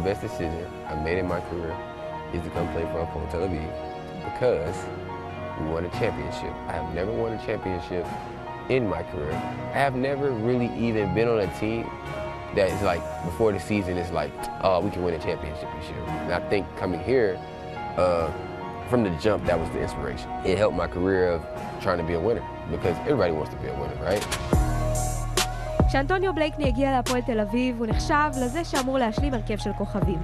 best decision I made in my career is to come play for Apollo Tel Aviv because we won a championship. I have never won a championship in my career. I have never really even been on a team that is like, before the season, it's like, oh, we can win a championship this year. And I think coming here, from the jump, that was the inspiration. It helped my career of trying to be a winner because everybody wants to be a winner, right? כשאנטוניו בלייקני הגיע להפועל תל אביב, הוא נחשב לזה שאמור להשלים הרכב של כוכבים.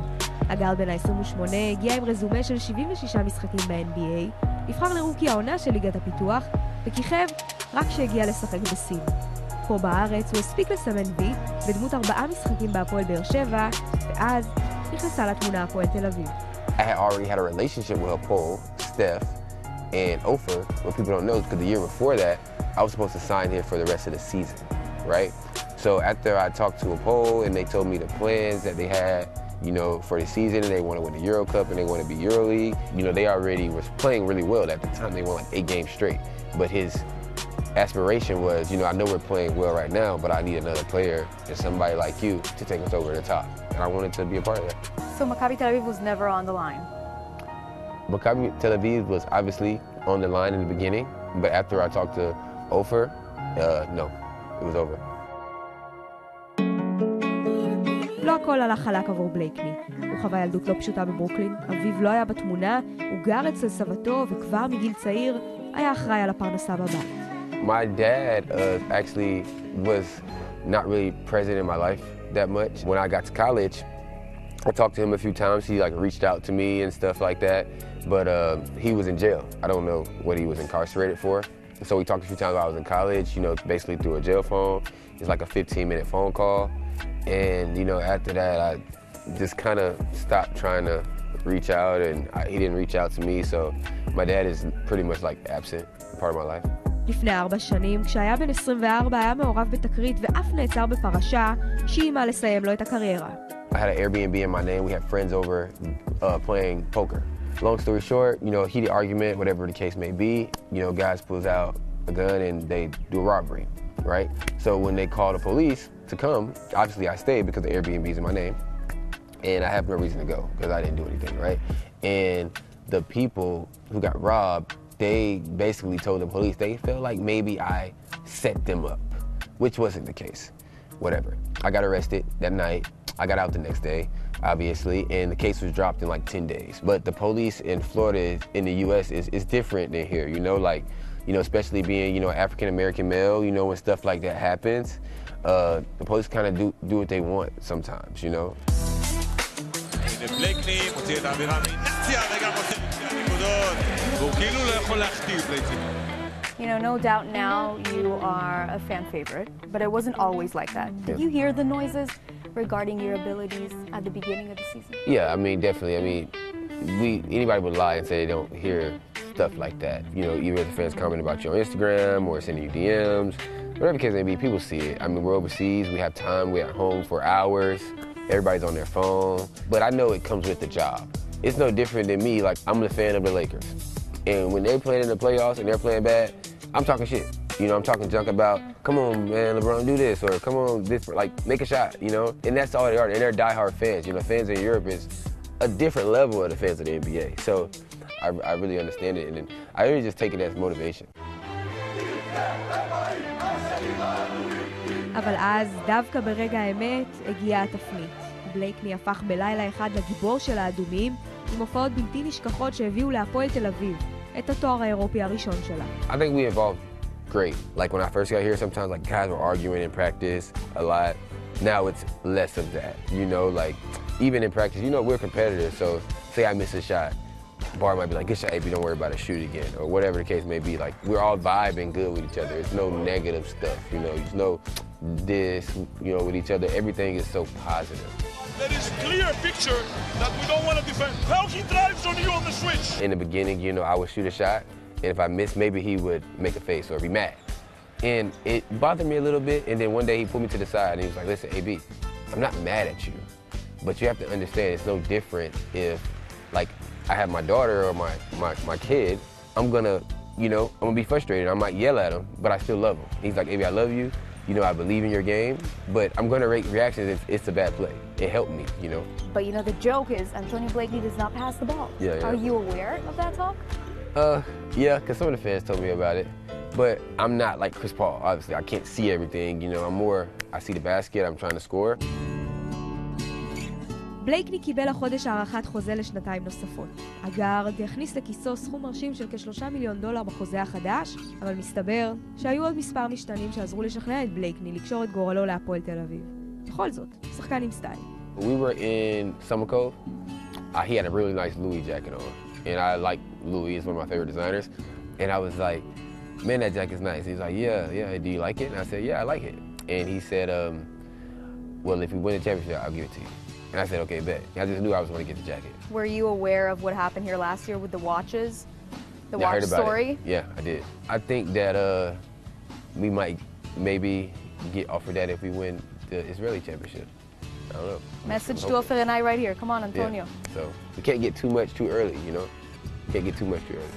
הגארד בן ה-28 הגיע עם רזומה של 76 משחקים ב-NBA, נבחר לרוקי העונה של ליגת הפיתוח, וכיכב רק כשהגיע לשחק בסין. פה בארץ הוא הספיק לסמן וי בדמות 4 משחקים בהפועל באר שבע, ואז נכנסה לתמונה הפועל תל אביב. I had already had a relationship with Paul, Steph, and Ofer. What people don't know is because the year before that, I was supposed to sign here for the rest of the season, right? So after I talked to Paul and they told me the plans that they had, you know, for the season, and they want to win the Eurocup and they want to be EuroLeague. You know, they already was playing really well at the time. They won like 8 games straight. But his aspiration was, you know, I know we're playing well right now, but I need another player and somebody like you to take us over the top. And I wanted to be a part of that. So Maccabi Tel Aviv was never on the line? Maccabi Tel Aviv was obviously on the line in the beginning, but after I talked to Ofer, no, it was over. לא הכל הלך חלק עבור בלייקני. הוא חווה ילדות לא פשוטה בברוקלין, אביו לא היה בתמונה, הוא גר אצל סבתו וכבר מגיל צעיר היה אחראי על הפרנסה בבית. My dad actually was not really present in my life that much. When I got to college, I talked to him a few times. He like reached out to me and stuff like that, but he was in jail. I don't know what he was incarcerated for. So we talked a few times while I was in college, you know, basically through a jail phone. It's like a 15-minute phone call. And, you know, after that, I just kind of stopped trying to reach out, and he didn't reach out to me, so my dad is pretty much like absent part of my life. לפני 4 שנים, כשהיה בן 24, היה מעורב בתקרית ואף נעצר בפרשה שאיימה לסיים לו את הקריירה. I had an Airbnb in my name. We had friends over playing poker. Long story short, you know, heated argument, whatever the case may be, you know, guys pulls out a gun and they do a robbery, right? So when they call the police to come, obviously I stayed because the Airbnb is in my name, and I have no reason to go because I didn't do anything, right? And the people who got robbed, they basically told the police they felt like maybe I set them up, which wasn't the case. Whatever. I got arrested that night. I got out the next day, obviously, and the case was dropped in like 10 days. But the police in Florida, in the U.S., is different than here, you know, like, you know, especially being, you know, African-American male, you know, when stuff like that happens, the police kind of do what they want sometimes, you know. בלייקני מוציא את האווירה מנציה וגם עושה נקודות, והוא כאילו לא יכול להכתיב לעצים. You know, no doubt now you are a fan favorite, but it wasn't always like that. Did you hear the noises regarding your abilities at the beginning of the season? Yeah, I mean, definitely. I mean, anybody would lie and say they don't hear stuff like that. You know, either the fans comment about you on Instagram or sending you DMs, whatever the case may be, people see it. I mean, we're overseas, we have time, we're at home for hours, everybody's on their phone, but I know it comes with the job. It's no different than me, like, I'm a fan of the Lakers. And when they're playing in the playoffs and they're playing bad, I'm talking shit. You know, I'm talking junk about, come on, man, LeBron, do this, or come on, this, like, make a shot, you know? And that's all they are, and they're diehard fans. You know, fans in Europe is a different level of the fans of the NBA. So I really understand it, and I really just take it as motivation. אבל אז, דווקא ברגע האמת, הגיעה התפנית. בלייקני הפך בלילה אחד לגיבור של האדומים, עם הופעות בלתי נשכחות שהביאו להפועל תל אביב, את התואר האירופי הראשון שלה. I think we evolved great. Like when I first got here, sometimes like guys were arguing in practice a lot. Now it's less of that, you know, like even in practice, you know, we're competitors, so say I miss a shot, Bar might be like, good shot, AB, don't worry about it, shoot again, or whatever the case may be. Like, we're all vibing good with each other. There's no negative stuff, you know, there's no this, you know, with each other. Everything is so positive. There is clear picture that we don't want to defend. How he drives on you on the switch. In the beginning, you know, I would shoot a shot, and if I missed, maybe he would make a face or be mad. And it bothered me a little bit, and then one day he pulled me to the side, and he was like, listen, AB, I'm not mad at you, but you have to understand it's no different if, like, I have my daughter or my kid, I'm gonna, you know, I'm gonna be frustrated. I might yell at him, but I still love him. He's like, AB, I love you. you know, I believe in your game, but I'm going to rate reactions if it's a bad play. It helped me, you know. But you know, the joke is Antonio Blaney does not pass the ball. Yeah. Are you aware of that talk? Yeah, because some of the fans told me about it. But I'm not like Chris Paul, obviously. I can't see everything, you know. I see the basket, I'm trying to score. בלייקני קיבל החודש הערכת חוזה לשנתיים נוספות. הגארד הכניס לכיסו סכום מרשים של $3 מיליון בחוזה החדש, אבל מסתבר שהיו עוד מספר משתנים שעזרו לשכנע את בלייקני לקשור את גורלו להפועל תל אביב. בכל זאת, שחקן עם סטייל. We were in Summer Cove. He had a really nice Louis jacket on. And I like Louis, it's one of my favorite designers. And I was like, man, that jacket's nice. He's like, yeah, do you like it? And I said, yeah, I like it. And he said, well, if we win the championship, I'll give it to you. And I said, okay, bet. I just knew I was going to get the jacket. Were you aware of what happened here last year with the watches? The watch I heard about story? It. Yeah, I did. I think that we might maybe get offered that if we win the Israeli championship. I don't know. Message to Ofer and I right here. Come on, Antonio. Yeah. So we can't get too much too early, you know? Can't get too much too early.